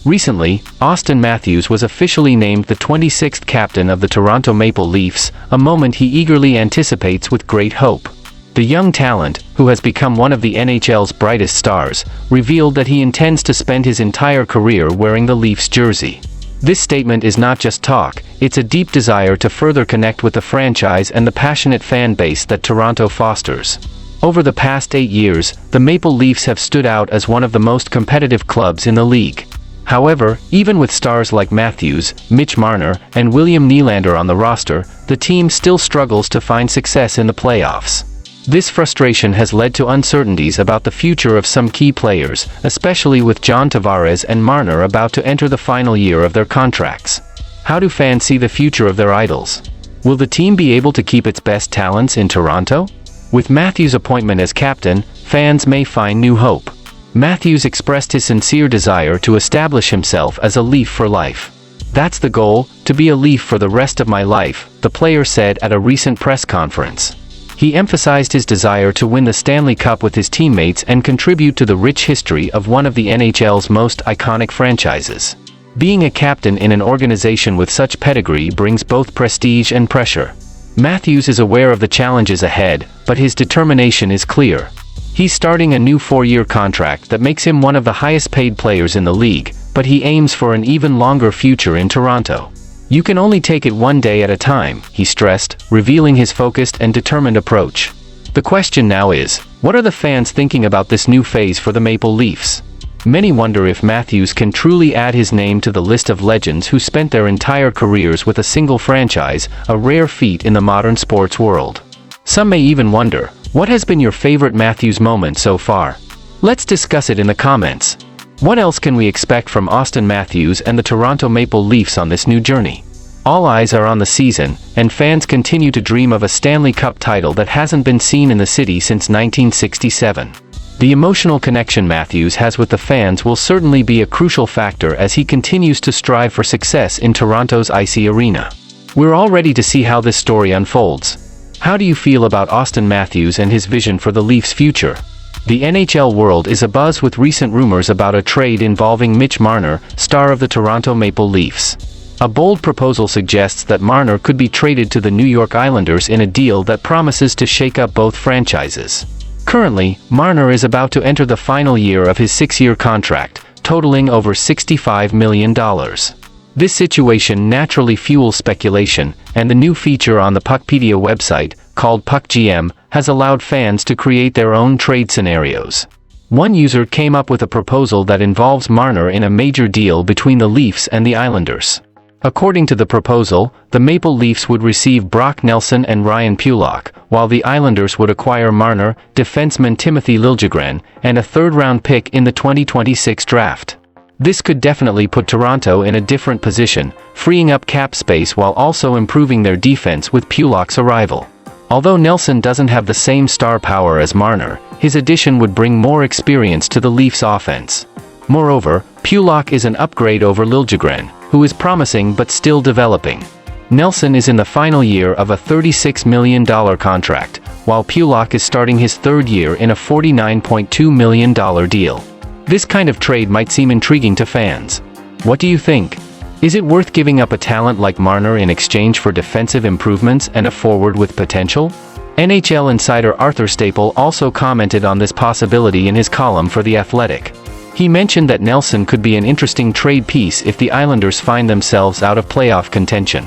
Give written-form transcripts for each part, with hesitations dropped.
Recently, Auston Matthews was officially named the 26th captain of the Toronto Maple Leafs, a moment he eagerly anticipates with great hope. The young talent, who has become one of the NHL's brightest stars, revealed that he intends to spend his entire career wearing the Leafs jersey. This statement is not just talk, it's a deep desire to further connect with the franchise and the passionate fan base that Toronto fosters. Over the past 8 years, the Maple Leafs have stood out as one of the most competitive clubs in the league. However, even with stars like Matthews, Mitch Marner, and William Nylander on the roster, the team still struggles to find success in the playoffs. This frustration has led to uncertainties about the future of some key players, especially with John Tavares and Marner about to enter the final year of their contracts. How do fans see the future of their idols? Will the team be able to keep its best talents in Toronto? With Matthews' appointment as captain, fans may find new hope. Matthews expressed his sincere desire to establish himself as a Leaf for life. "That's the goal, to be a Leaf for the rest of my life," the player said at a recent press conference. He emphasized his desire to win the Stanley Cup with his teammates and contribute to the rich history of one of the NHL's most iconic franchises. Being a captain in an organization with such pedigree brings both prestige and pressure. Matthews is aware of the challenges ahead, but his determination is clear. He's starting a new 4-year contract that makes him one of the highest-paid players in the league, but he aims for an even longer future in Toronto. "You can only take it one day at a time," he stressed, revealing his focused and determined approach. The question now is, what are the fans thinking about this new phase for the Maple Leafs? Many wonder if Matthews can truly add his name to the list of legends who spent their entire careers with a single franchise, a rare feat in the modern sports world. Some may even wonder, what has been your favorite Matthews moment so far? Let's discuss it in the comments. What else can we expect from Auston Matthews and the Toronto Maple Leafs on this new journey? All eyes are on the season, and fans continue to dream of a Stanley Cup title that hasn't been seen in the city since 1967. The emotional connection Matthews has with the fans will certainly be a crucial factor as he continues to strive for success in Toronto's icy arena. We're all ready to see how this story unfolds. How do you feel about Auston Matthews and his vision for the Leafs' future? The NHL world is abuzz with recent rumors about a trade involving Mitch Marner, star of the Toronto Maple Leafs. A bold proposal suggests that Marner could be traded to the New York Islanders in a deal that promises to shake up both franchises. Currently, Marner is about to enter the final year of his 6-year contract, totaling over $65 million. This situation naturally fuels speculation, and the new feature on the Puckpedia website, called PuckGM, has allowed fans to create their own trade scenarios. One user came up with a proposal that involves Marner in a major deal between the Leafs and the Islanders. According to the proposal, the Maple Leafs would receive Brock Nelson and Ryan Pulock, while the Islanders would acquire Marner, defenseman Timothy Liljegren, and a third-round pick in the 2026 draft. This could definitely put Toronto in a different position, freeing up cap space while also improving their defense with Pulock's arrival. Although Nelson doesn't have the same star power as Marner, his addition would bring more experience to the Leafs' offense. Moreover, Pulock is an upgrade over Liljegren, who is promising but still developing. Nelson is in the final year of a $36 million contract, while Pulock is starting his third year in a $49.2 million deal. This kind of trade might seem intriguing to fans. What do you think? Is it worth giving up a talent like Marner in exchange for defensive improvements and a forward with potential? NHL insider Arthur Staple also commented on this possibility in his column for The Athletic. He mentioned that Nelson could be an interesting trade piece if the Islanders find themselves out of playoff contention.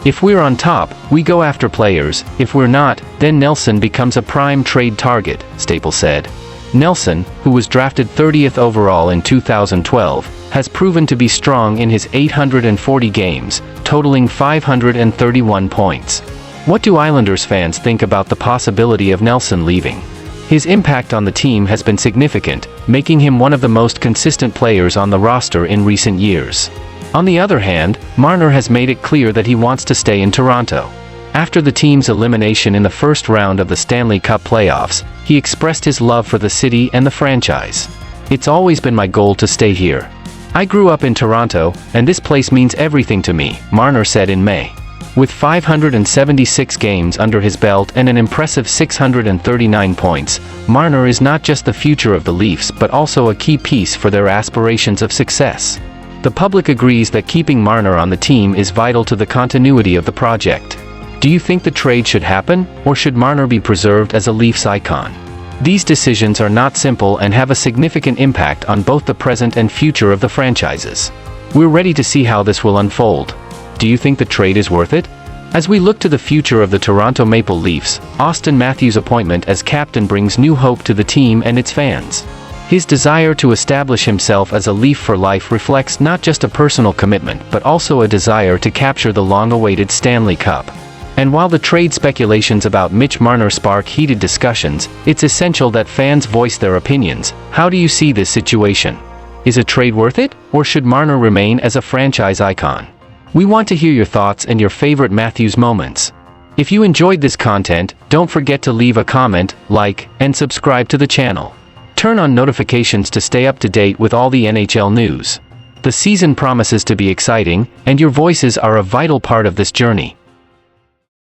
"If we're on top, we go after players. If we're not, then Nelson becomes a prime trade target," Staple said. Nelson, who was drafted 30th overall in 2012, has proven to be strong in his 840 games, totaling 531 points. What do Islanders fans think about the possibility of Nelson leaving? His impact on the team has been significant, making him one of the most consistent players on the roster in recent years. On the other hand, Marner has made it clear that he wants to stay in Toronto. After the team's elimination in the first round of the Stanley Cup playoffs, he expressed his love for the city and the franchise. "It's always been my goal to stay here. I grew up in Toronto, and this place means everything to me," Marner said in May. With 576 games under his belt and an impressive 639 points, Marner is not just the future of the Leafs but also a key piece for their aspirations of success. The public agrees that keeping Marner on the team is vital to the continuity of the project. Do you think the trade should happen, or should Marner be preserved as a Leafs icon? These decisions are not simple and have a significant impact on both the present and future of the franchises. We're ready to see how this will unfold. Do you think the trade is worth it? As we look to the future of the Toronto Maple Leafs, Auston Matthews' appointment as captain brings new hope to the team and its fans. His desire to establish himself as a Leaf for life reflects not just a personal commitment but also a desire to capture the long-awaited Stanley Cup. And while the trade speculations about Mitch Marner spark heated discussions, it's essential that fans voice their opinions. How do you see this situation? Is a trade worth it, or should Marner remain as a franchise icon? We want to hear your thoughts and your favorite Matthews moments. If you enjoyed this content, don't forget to leave a comment, like, and subscribe to the channel. Turn on notifications to stay up to date with all the NHL news. The season promises to be exciting, and your voices are a vital part of this journey.